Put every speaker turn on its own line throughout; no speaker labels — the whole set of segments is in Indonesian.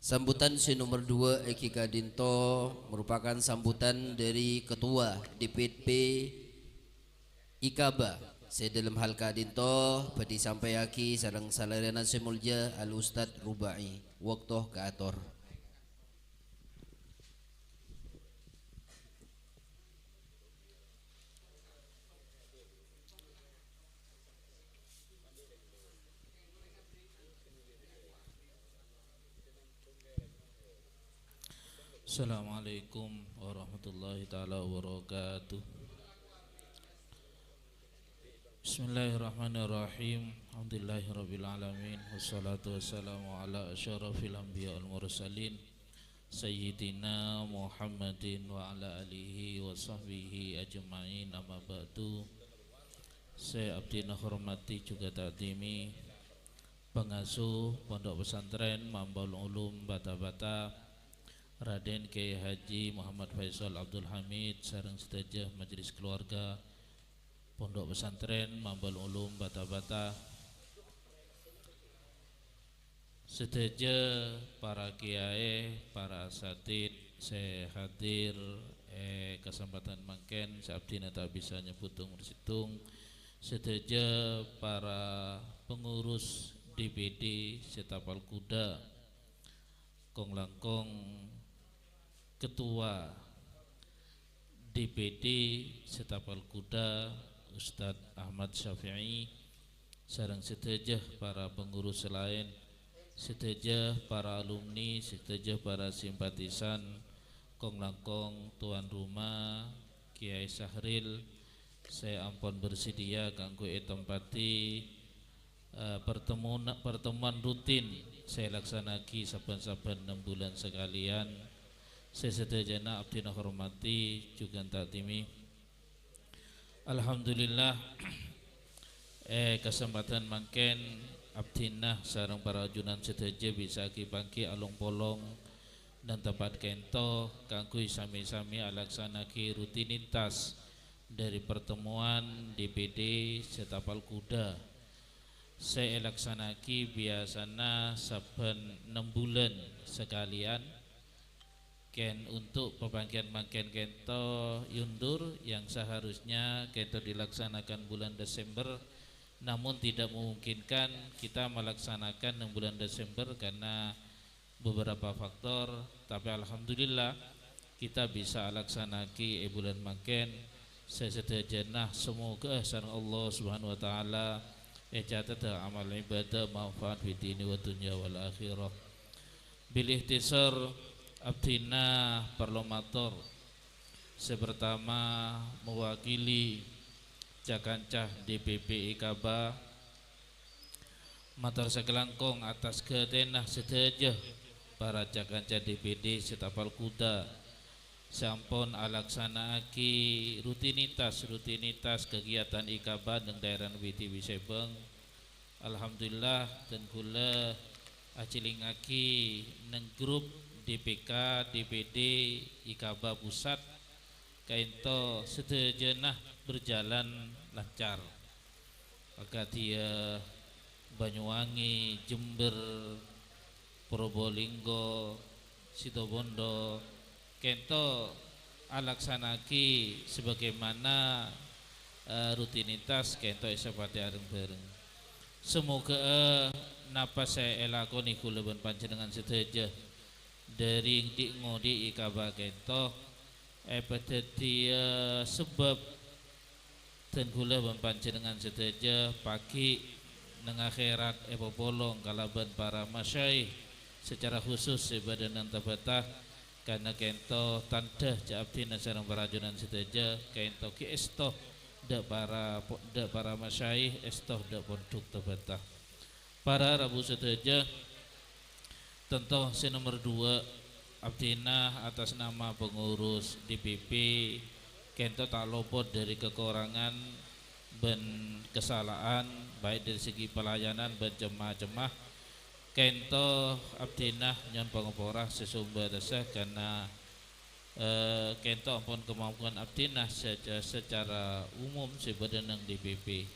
Sambutan si nomor 2 Eki Kadinto merupakan sambutan dari Ketua DPP Ikaba. Saya dalam hal Kadinto pada sampai aki sarang salarana semulja Al Ustad Rubai waktu ke ator.
Assalamualaikum warahmatullahi taala wabarakatuh. Bismillahirrahmanirrahim. Alhamdulillahirabbil alamin wassalatu wassalamu ala asyrafil anbiya wal mursalin sayyidina Muhammadin wa ala alihi wa sahbihi ajmain, amma ba'du. Saya abdi hormati juga takdimi pengasuh Pondok Pesantren Mambaul Ulum Bata-Bata Raden Kiai Haji Muhammad Faisal Abdul Hamid sareng sedaya majelis keluarga Pondok Pesantren Mambaul Ulum Bata-Bata, sedaya para kiai, para asatid, saya hadir kesempatan mangken sabdina tak bisa nyebutung bersitung, sedaya para pengurus DPD Setapal Kuda, kong langkong Ketua DPD Setapal Kuda Ustadz Ahmad Syafi'i, sareng sedaya para pengurus lain, sedaya para alumni, sedaya para simpatisan, kong langkong tuan rumah Kiai Sahril, saya ampun bersedia kanggo tempati pertemuan rutin saya laksanaki saben-saben 6 bulan sekalian. Saya sedaya abdina hormati juga taktimi. Alhamdulillah kesempatan mangken abdina sareng para junan sedaya bisa kipangki alung polong dan tempat kento kanggo sami-sami alaksanaki rutinitas dari pertemuan DPD Setapal Kuda. Saya laksanaki biasana saben 6 bulan sekalian. Ken untuk pembangkitan mangken kento yundur yang seharusnya kento dilaksanakan bulan Desember, namun tidak memungkinkan kita melaksanakan 6 bulan Desember karena beberapa faktor, tapi alhamdulillah kita bisa laksanaki bulan mangken. Saya sedajenah semoga sareng Allah Subhanahu wa taala catat amal ibadah manfaat fi dini wa dunya wal akhirah. Bil ihtisar abdina parlomator, saya pertama mewakili Cakancah DPP Ikaba matur sakelangkong atas ketenah sedaya para Cakancah DPD Setapal Kuda sampun alaksanaaki rutinitas kegiatan Ikaba dan daerah Witi Wisebeng. Alhamdulillah dan kula acilingaki neng grup DPK DPD Ikaba Pusat kainto sedajenah berjalan lancar. Maka dia Banyuwangi, Jember, Probolinggo, Situbondo kento alaksanaki sebagaimana rutinitas kento esapati areng-bareng. Semoga napa saya elakoni kula ben panjenengan sedaya dari ngodi Ikaba kento pada dia sebab dan kula ben panjenengan sedaya pagi neng akhirat bolong kalaban para masyaikh secara khusus sebadanan tabatah karena kento tanda abdina sareng parajunan sedaya kento ki estoh dak para masyaikh estoh dak pondok tabatah. Para rabu sedaya tentu si nomor 2 abdina atas nama pengurus DPP kento tak luput dari kekurangan dan kesalahan baik dari segi pelayanan dan jemaah-jemaah kento abdinah nyon pangapora sesumber desa karena kento ampun kemampuan abdinah secara umum sebadan DPP,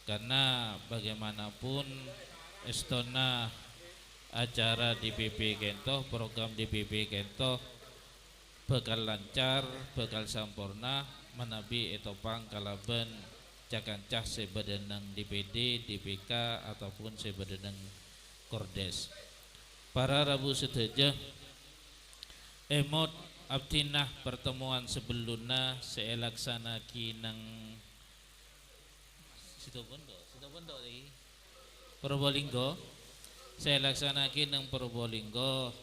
karena bagaimanapun estona acara DPP Kento, program DPP Kento bakal lancar, bakal sampurna menabi etopang kalaban cakancah sebadanang DPD, DPK ataupun sebadanang Kordes. Para Rabu sedaja emot abdinah pertemuan sebelumnya saya laksanaki nang situ bondo lagi Probolinggo. Saya laksanaki nang Probolinggo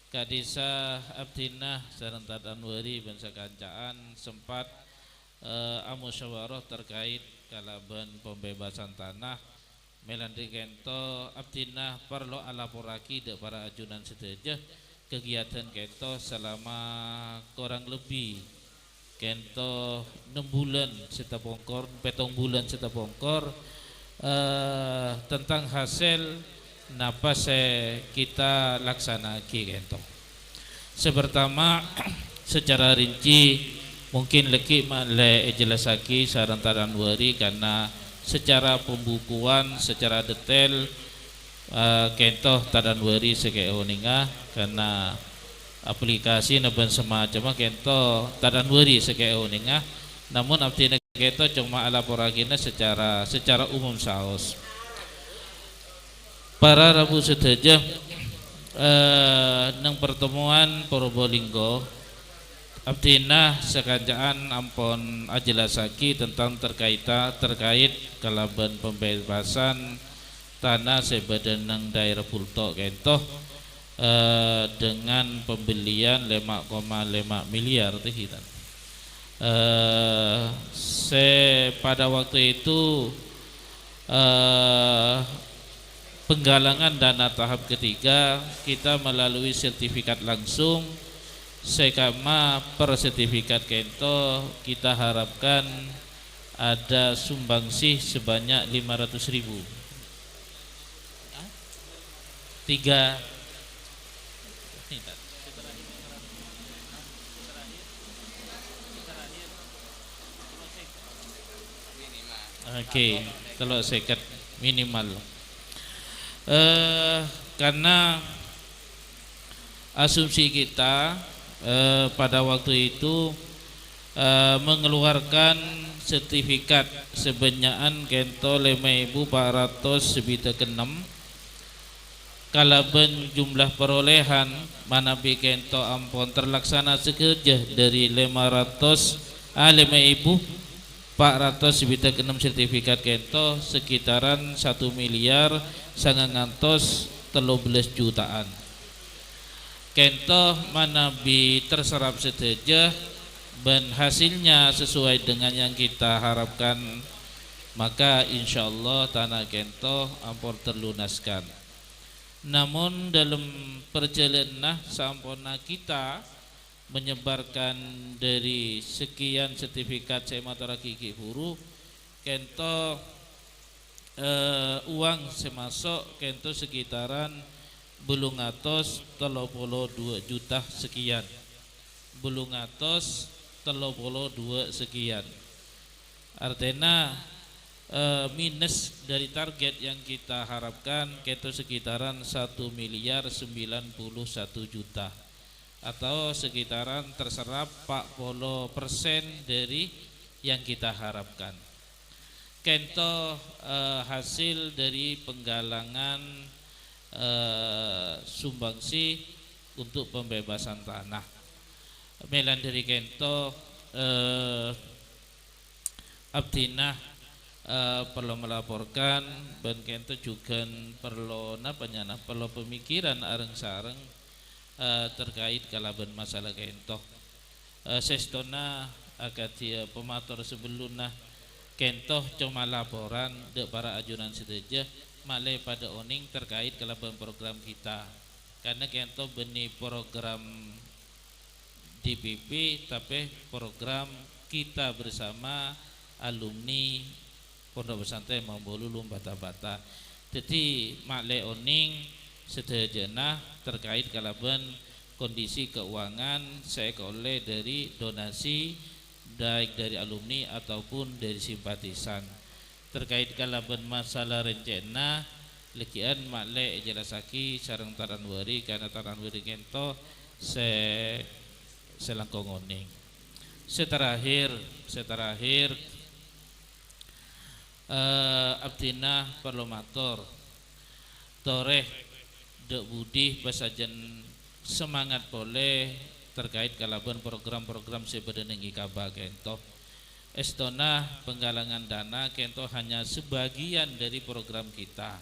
kadisa abdinah sareng Tadan Wari bangsa kancaan sempat musyawarah terkait kalaban pembebasan tanah melandri kento abdinah perlu alaporaki de para ajunan sedaja kegiatan kento selama kurang lebih kento 6 bulan setapongkor 7 bulan setapongkor tentang hasil napa kita laksanaki kento. Sepertama secara rinci mungkin leki male jelasaki sareng Tadan Wari karena secara pembukuan secara detail kento Tadan Wari seke oninga karena aplikasi naban semacam kento Tadan Wari seke oninga namun abdi kento cuma alaporagina secara umum saos. Para Rabu sedaja nang pertemuan Probolinggo abdinah sekancaan ampon ajelasaki tentang terkait kalaban pembebasan tanah sebadanang daerah Pulto kento dengan pembelian 5,5 miliar tihitan. Pada waktu itu penggalangan dana tahap ketiga kita melalui sertifikat langsung sekama per sertifikat kento kita harapkan ada sumbangsih sebanyak 500.000 tiga oke, kalau seket minimal karena asumsi kita pada waktu itu mengeluarkan sertifikat sebanyakan kento 5.400 sebita ke-6 kalaban jumlah perolehan manabi kento ampon terlaksana sekerja dari 5.400 sebita ke-6 sertifikat kento sekitaran 1 miliar sangat ngantos 13 jutaan kento manabi terserap sedaja dan hasilnya sesuai dengan yang kita harapkan maka insyaallah tanah kento ampun terlunaskan. Namun dalam perjalanan sampurna kita menyebarkan dari sekian sertifikat sematara gigi huru kento uang semasuk kento sekitaran belum atos 32 juta sekian belum atos 32 sekian artinya minus dari target yang kita harapkan kento sekitaran 1 miliar 91 juta atau sekitaran terserap 40% dari yang kita harapkan. Kento hasil dari penggalangan sumbangsi untuk pembebasan tanah. Melan dari kento abdinah perlu melaporkan dan kento juga perlu pemikiran areng-sareng terkait kalaban masalah kento. Sestona akadia pemator sebelumnya kento cuma laporan de para ajunan sedaja malai pada oning terkait kalaban program kita karena kento beni program DPP tapi program kita bersama alumni Pondok Pesantren Mambolulu Bata-Bata. Jadi malai oning sedajana terkait kalaban kondisi keuangan saya oleh dari donasi baik dari alumni ataupun dari simpatisan terkait kalaban masalah rencana lekian maklek jelasaki sareng taranwari karena taranwari kento selangkong oning. Seterakhir abdina parlomator toreh dek budi pasajen semangat boleh terkait kalaban program-program sebenarnya ikaba kento estona penggalangan dana kento hanya sebagian dari program kita,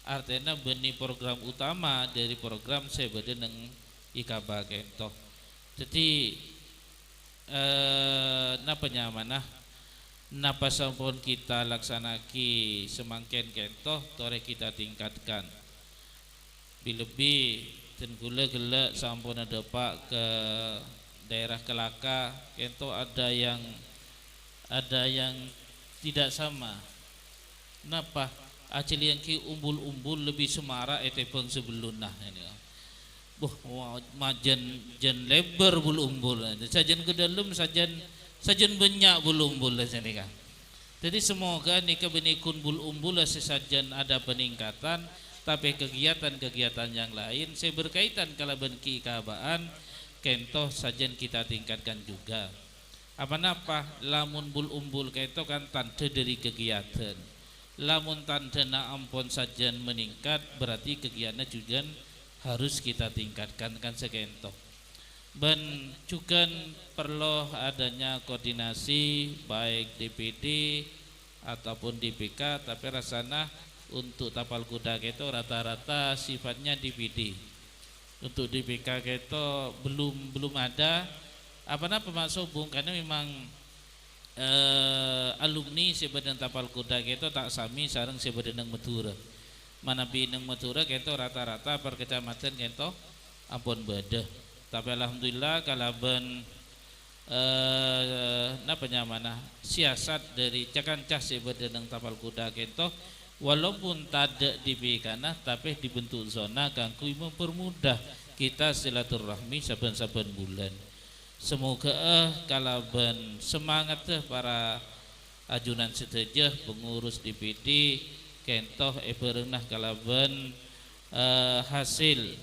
artinya benih program utama dari program sebenarnya ikaba kento. Jadi napanya mana napa sampun kita laksanaki semangken kento tore kita tingkatkan lebih dan gula sampun ada pak ke daerah Kelaka kento ada yang tidak sama. Napa acil yang ki umbul-umbul lebih semara etepeng sebelumnya ini. Majen lebar bulu umbul sajen ke dalam sajen banyak bulu umbul sini kan. Jadi semoga nika benikun bulu umbul sesajen ada peningkatan, tapi kegiatan-kegiatan yang lain saya berkaitan kalaban keikabaan kento sajen kita tingkatkan juga. Apa lamun bul umbul kento kan tanda dari kegiatan. Lamun tanda na ampun sajen meningkat berarti kegiatannya juga harus kita tingkatkan kan sekento. Dan juga perlu adanya koordinasi baik DPD ataupun DPK, tapi rasanya untuk tapal kuda itu rata-rata sifatnya DPD. Untuk DPK itu belum ada pemasok bung karena memang alumni sebadan tapal kuda itu tak sami sareng sebadan Madura. Mana bineng Madura kento rata-rata per kecamatan kento ampun beda. Tapi alhamdulillah kalaban siasat dari cakancah sebadan tapal kuda kento walaupun tidak dibikana tapi dibentuk zona kangku mempermudah kita silaturahmi saben-saben bulan. Semoga kalaban semangat para ajunan setuju pengurus DPD kentoh berenah kalaban hasil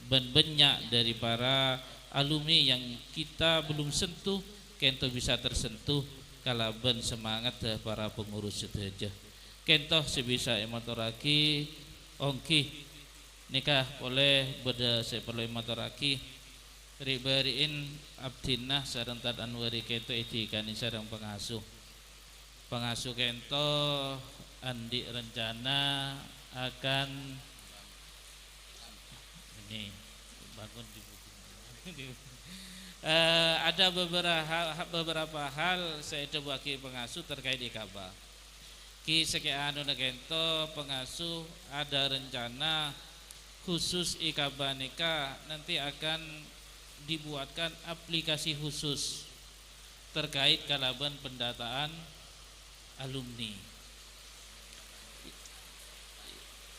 banyak dari para alumni yang kita belum sentuh kentoh bisa tersentuh kalaban semangat para pengurus setuju kentoh sebisa emotoraki ongki nikah oleh beda seperlu emotoraki ribariin abdinah sareng tad anwari kento ejikani sareng pengasuh kento andi rencana akan ini bangun di buku. Ada beberapa hal saya coba ki pengasuh terkait ikaba ki sekian kento pengasuh ada rencana khusus ikaba nikah nanti akan dibuatkan aplikasi khusus terkait kalaban pendataan alumni.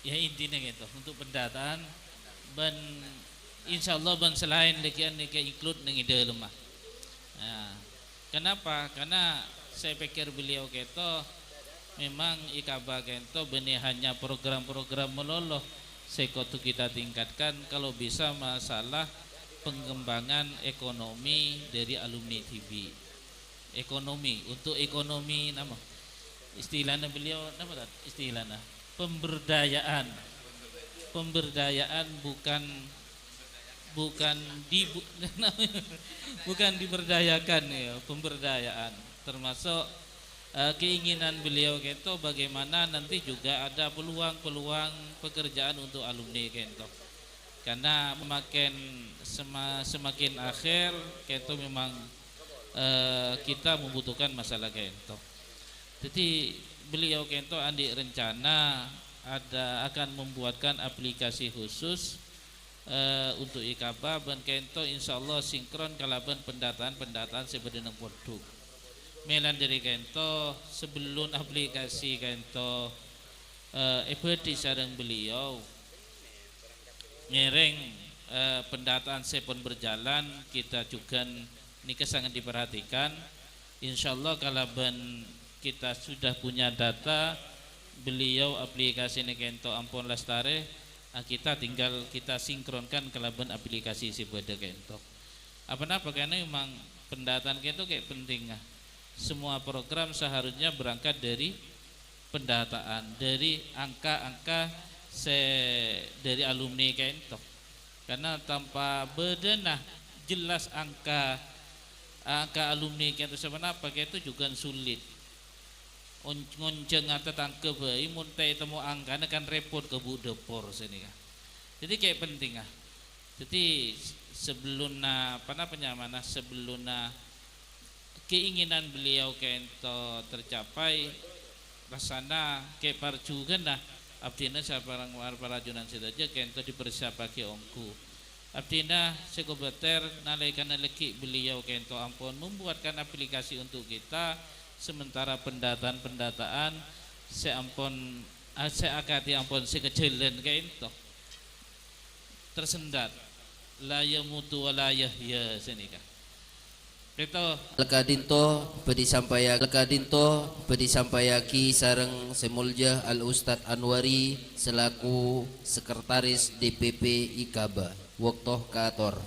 Ya intinya gitu untuk pendataan ban insyaallah ban selain lekian include nang ide lemah. Nah, kenapa? Karena saya pikir beliau keto memang ikaba kento benih hanya program-program meloloh sekotu kita tingkatkan kalau bisa masalah pengembangan ekonomi dari alumni TV. Ekonomi untuk ekonomi nama istilahnya beliau nama istilahnya pemberdayaan bukan diberdayakan ya, pemberdayaan termasuk keinginan beliau kento bagaimana nanti juga ada peluang pekerjaan untuk alumni kento. Karena semakin akhir kento memang kita membutuhkan masalah kento. Jadi beliau kento andi rencana akan membuatkan aplikasi khusus untuk ikaba dan kento insyaallah sinkron kalaban pendataan sebenarnya produk. Melan dari kento sebelum aplikasi kento di sareng beliau ngereng pendataan sepon berjalan kita juga ini sangat diperhatikan. Insyaallah kalaban kita sudah punya data beliau aplikasi ini kento ampun lestare, kita tinggal kita sinkronkan kelaban aplikasi si pada kento. Apa karena memang pendataan kento kayak penting ah. Semua program seharusnya berangkat dari pendataan, dari angka-angka dari alumni kento. Karena tanpa bedenah jelas angka alumni kento sebenarnya itu juga sulit. Ngonceng atau tangke bayi muntai temu angka kan repot ke bu depor sini kan. Jadi kayak penting ah. Jadi sebelum penyamana sebelum keinginan beliau kento tercapai rasana kayak parjugan nah abdina sabarang para junan saja kento dipersiapake ongku abdina sekobater nalaikan leki beliau kento ampun membuatkan aplikasi untuk kita sementara pendataan seampun seakati ampun sekecelen kento tersendat la yamutu wa la yahya senika.
Lekadinto bedi sampayaki sareng semulja Al Ustad Anwari selaku sekretaris DPP IKABA. Waktu Kator.